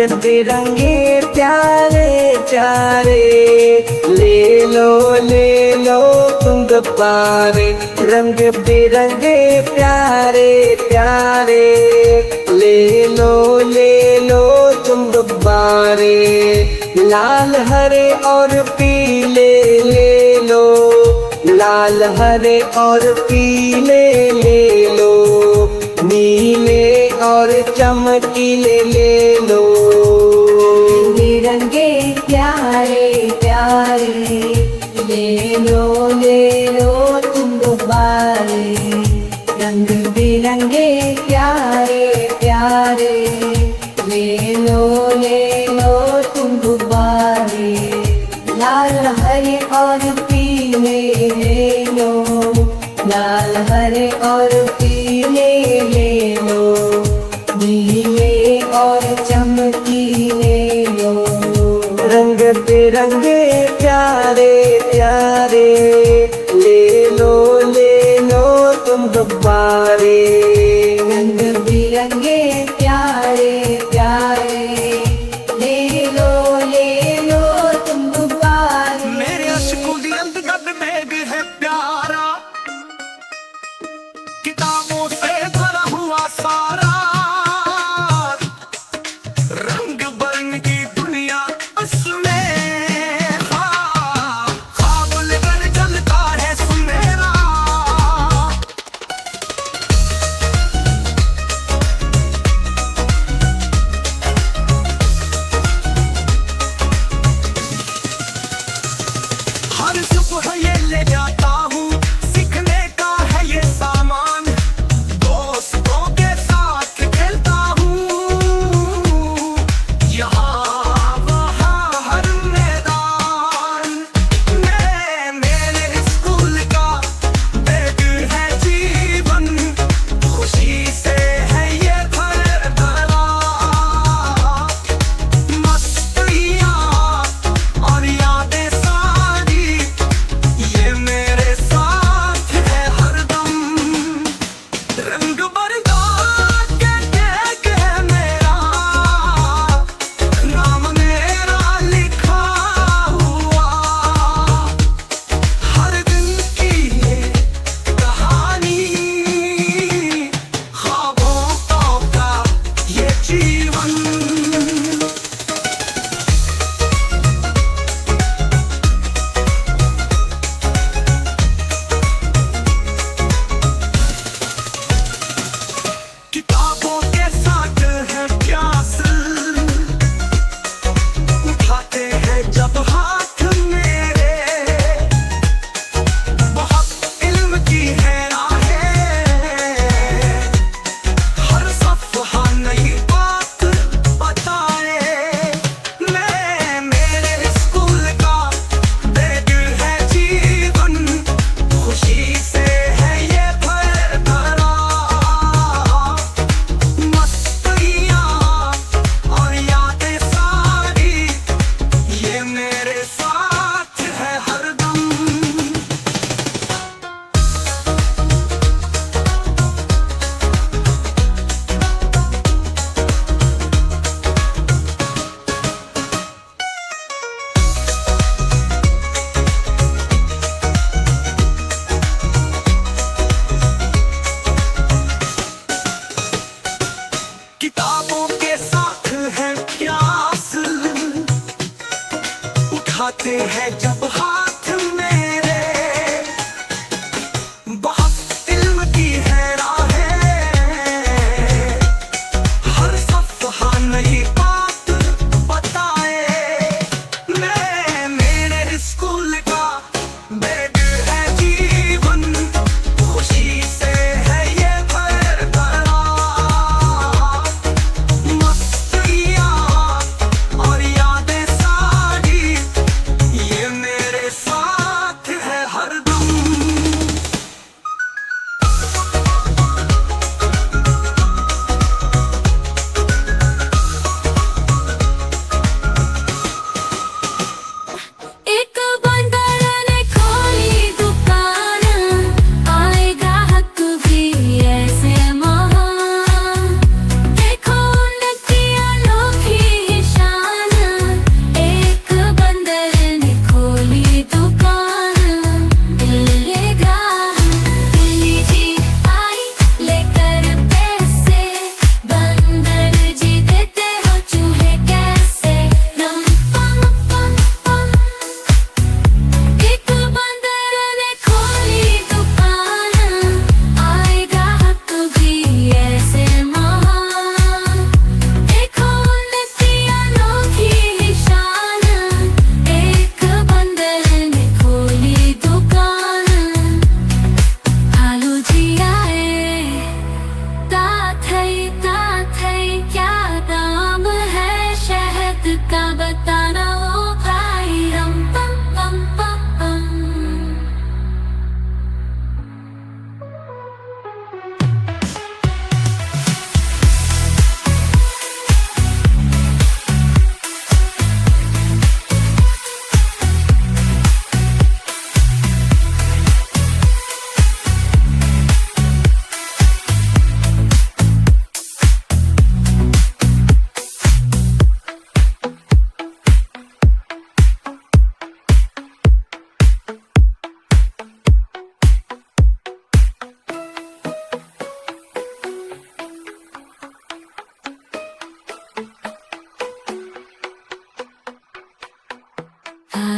बिरंगे प्यारे प्यारे, ले लो तुम गुब्बारे। रंग बिरंगे प्यारे प्यारे, ले लो तुम गुब्बारे। लाल हरे और पीले ले लो, लाल हरे और पीले ले लो, नीले और चमकीले ले लो। बिरंगे प्यारे प्यारे, ले लो तुम गुब्बारे। रंग बिरंगे प्यारे प्यारे, ले लो तुम गुब्बारे। लाल हरे और पीले ले लो, लाल हरे और पीले ले लो, नीले और चमकीले लो। रंग बिरंगे प्यारे प्यारे, ले लो तुम गुब्बारे। रंग बिरंगे प्यारे प्यारे, ले लो तुम गुब्बारे। मेरे अश्कों दी अंदर मेघ है प्यारा, किताबों से भरा हुआ सारा। रंग बरंग की दुनिया उसमें, ख्वाब लेकर चलता है सुनहरा। हर सुबह ये ले जाता हूँ, सीखने का है ये सामान। दोस्तों के साथ खेलता हूँ, यहाँ वहाँ हर मैदान में। मेरे स्कूल का बैग है जीवन, खुशी से है ये भरा। मस्तियाँ और यादें सारी, ये मेरे साथ है हरदम। रंग बरंगा केक है मेरा, नाम मेरा लिखा हुआ। हर दिन की ये कहानी, ख्वाबों का ये जीवन। किताबों के साथ है प्यास, उठाते हैं जब हाथ मेरे। बहुत इल्म की है राहें, हर सफ़हा नई बात बताए। मेरे स्कूल का बैग है जीवन, खुशी से है ये भरा। मस्तियाँ और यादें सारी, ये मेरे साथ है हरदम। किताबों के साथ है प्यास, उठाते हैं जब हाथ मेरे। बहुत इल्म की है राहें, हर सफ़हा नई बात बताए। मेरे स्कूल का बैग है जीवन, खुशी से है ये भरा। मस्तियाँ और यादें सारी, ये मेरे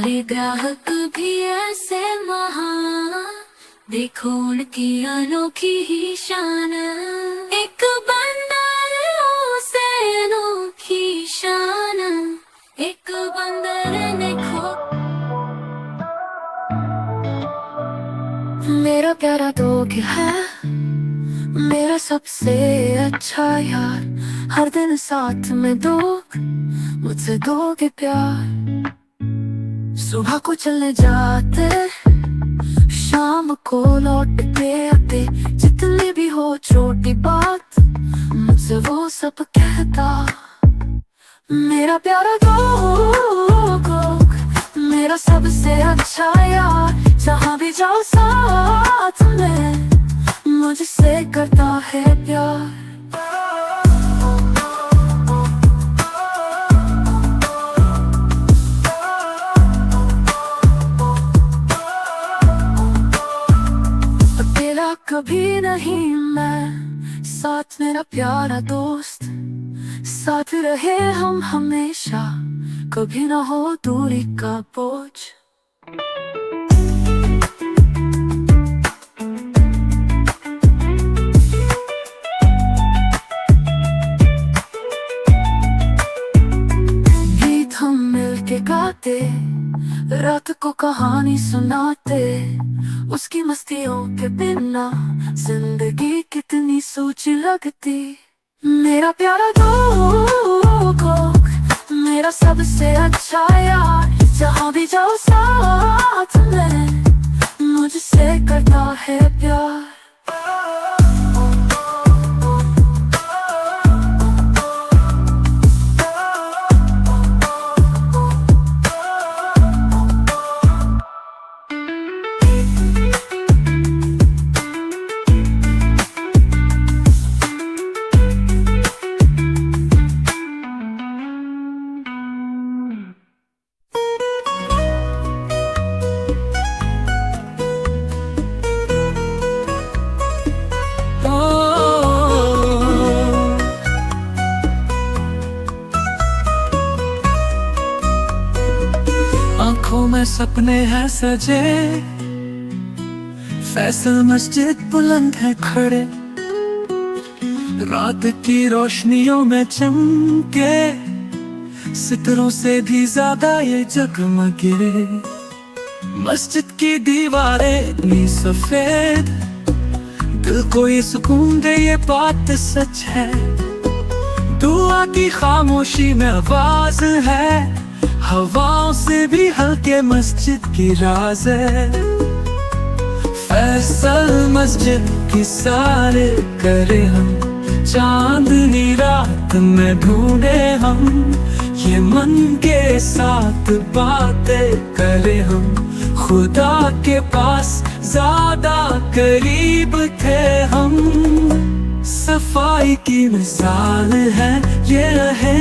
हमारे ग्राहक भी ऐसे महान, देखो उनकी अनोखी ही शान। एक बंदर से अनोखी शान, एक बंदर ने खो। मेरा प्यारा दोग है मेरा सबसे अच्छा यार, हर दिन साथ में दोग, मुझसे दोगे प्यार। सुबह को चलने जाते, शाम को लौट के आते, जितनी भी हो छोटी बात मुझसे वो सब कहता। मेरा प्यारा दोग, मेरा सबसे अच्छा यार, जहाँ भी जाओ साथ में मुझसे करता है प्यार। अकेला कभी नहीं मैं, साथ मेरा प्यारा दोस्त, साथ रहे हम हमेशा, कभी ना हो दूरी का बोझ। गीत हम मिलके गाते, रात को कहानी सुनाते, उसकी मस्तियों के बिना जिंदगी कितनी सोची लगती। मेरा प्यारा दोग, मेरा सबसे अच्छा यार, जहाँ भी जाओ साथ में मुझसे करता है प्यार। आंखों में सपने हैं सजे, फैसल मस्जिद बुलंद है खड़े, रात की रोशनियों में चमके, सितारों से भी ज्यादा ये जगमगे। मस्जिद की दीवारें इतनी सफेद, दिल को ये सुकून दे ये बात सच है। दुआ की खामोशी में आवाज है, हवाओं से भी हल्के मस्जिद की राज है। फैसल मस्जिद की सारे करे हम, चांदनी रात में ढूंढे हम, ये मन के साथ बातें करे हम। खुदा के पास ज्यादा करीब थे हम, सफाई की मिसाल है ये रहे,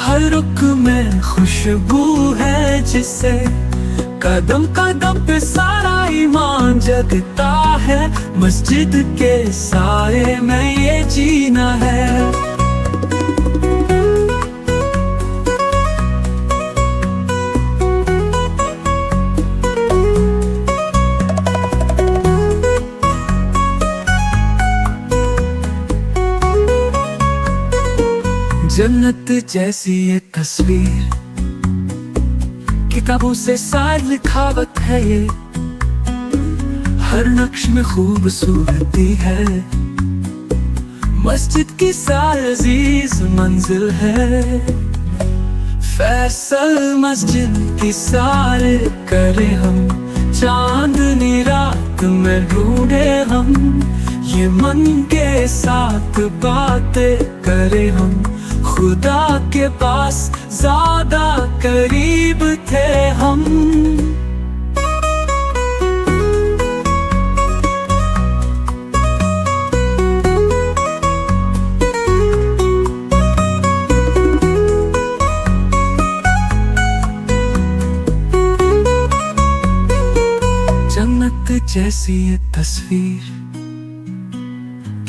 हर रुख में खुशबू है जिसे, कदम कदम पे सारा ईमान जगता है। मस्जिद के साए में ये जीना है। जन्नत जैसी ये तस्वीर, किताबों से शायद लिखावट है ये, हर नक्श में खूबसूरती है। मस्जिद की सारी अजीज मंजिल है, फैसल मस्जिद की सारे करे हम, चांदनी रात में ढूंढे हम, ये मन के साथ बातें करे हम। खुदा के पास ज्यादा करीब थे हम। जन्नत जैसी ये तस्वीर,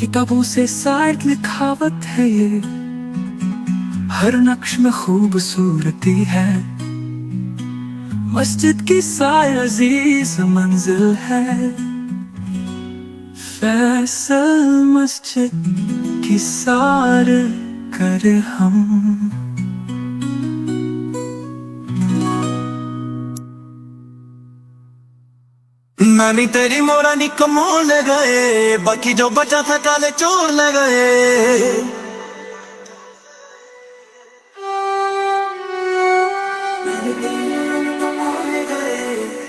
किताबों से शायद लिखावट है ये, हर नक्श में खूबसूरती है। मस्जिद की साय अजीज मंजिल है, फैसल मस्जिद की सार कर हम। नानी तेरी मोरा नी कमोल गए, बाकी जो बचा था काले चोर ले गए।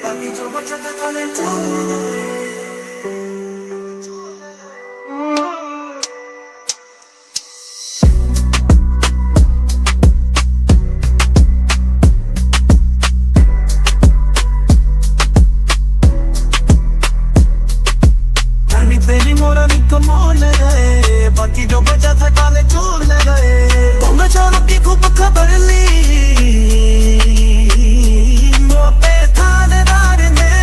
बाकी जो बचा था काले चोर ले गए। तेरी मोरा नी कमोल गए, बाकी जो बचा था काले चोर ले गए। बोंगा चारों की खूब खबर ली, मोपे थानेदार ने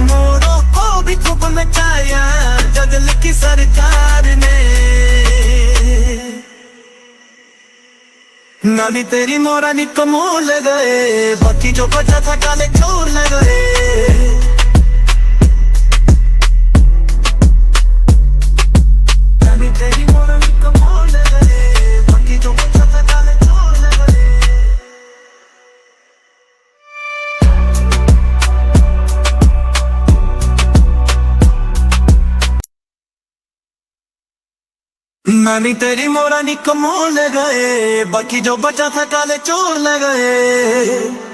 मोरों को भी खूब नचाया जगल की सरकार ने। नानी तेरी मोरा नी कमोल गए, बाकी जो बचा था काले चोर ले गए। तेरी मोरा नी कमोल गए, बाकी जो बचा था काले चोर ले गए। नानी तेरी मोरा नी कमोल गए, बाकी जो बचा था काले चोर ले गए।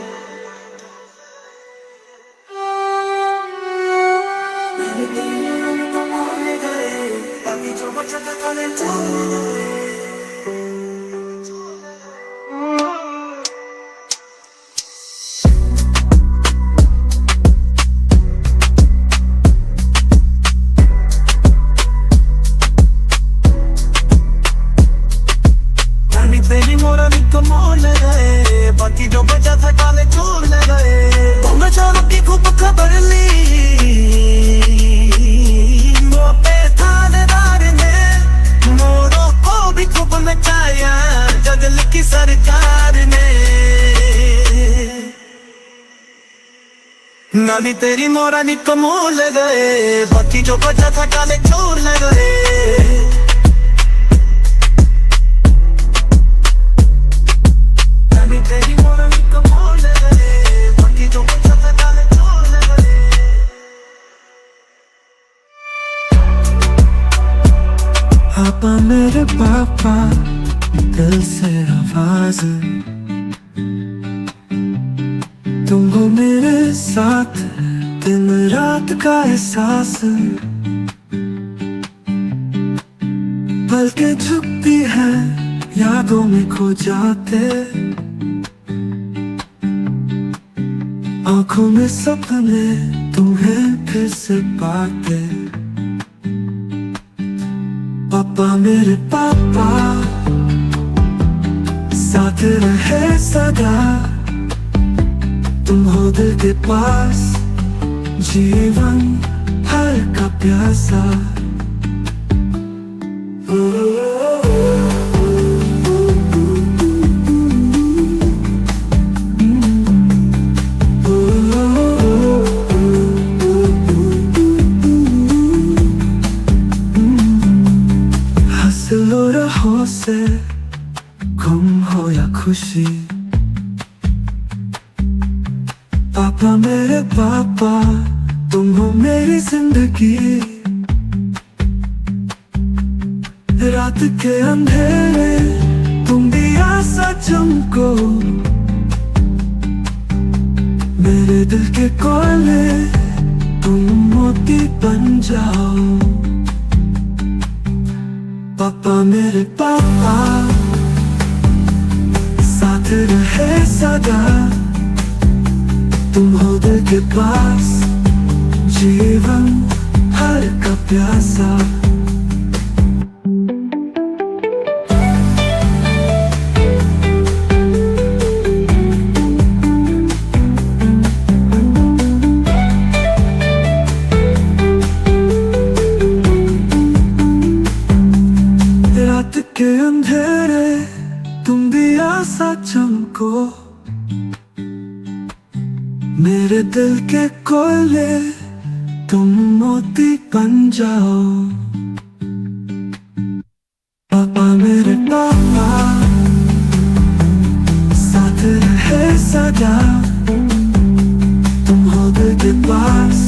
तेरी मोरा नी कमोल गए, बाकी जो बचा था काले चोर ले गए। बोंगा चारों की खूब खबर ली, मोपे थानेदार ने मोरों को भी खूब नचाया जगल की सरकार ने। नानी तेरी मोरा नी कमोल गए, बाकी जो बचा था काले चोर ले गए। तेरी मोरा नी कमोल गए, बाकी जो बचा था काले चोर ले गए। पापा मेरे पापा दिल से आवाज, तुम हो मेरे साथ दिन रात का एहसास। पलकें झुकती हैं यादों में खो जाते, आंखों में सपने तुम्हें फिर से पाते। पापा मेरे पापा साथ रहे सदा, तुम हो दिल के पास जीवन हर का प्यासा। से गम हो या खुशी, पापा मेरे पापा तुम हो मेरी जिंदगी। रात के अंधेरे तुम दिया सा चमको, मेरे दिल के कोयले तुम मोती बन जाओ। पापा मेरे पापा साथ रहे सदा, तुम हो दिल के पास जीवन हर का प्यासा। के अंधेरे तुम दिया सा चमको, मेरे दिल के कोयले तुम मोती बन जाओ। पापा मेरे पापा साथ रहे सदा, तुम हो दिल के पास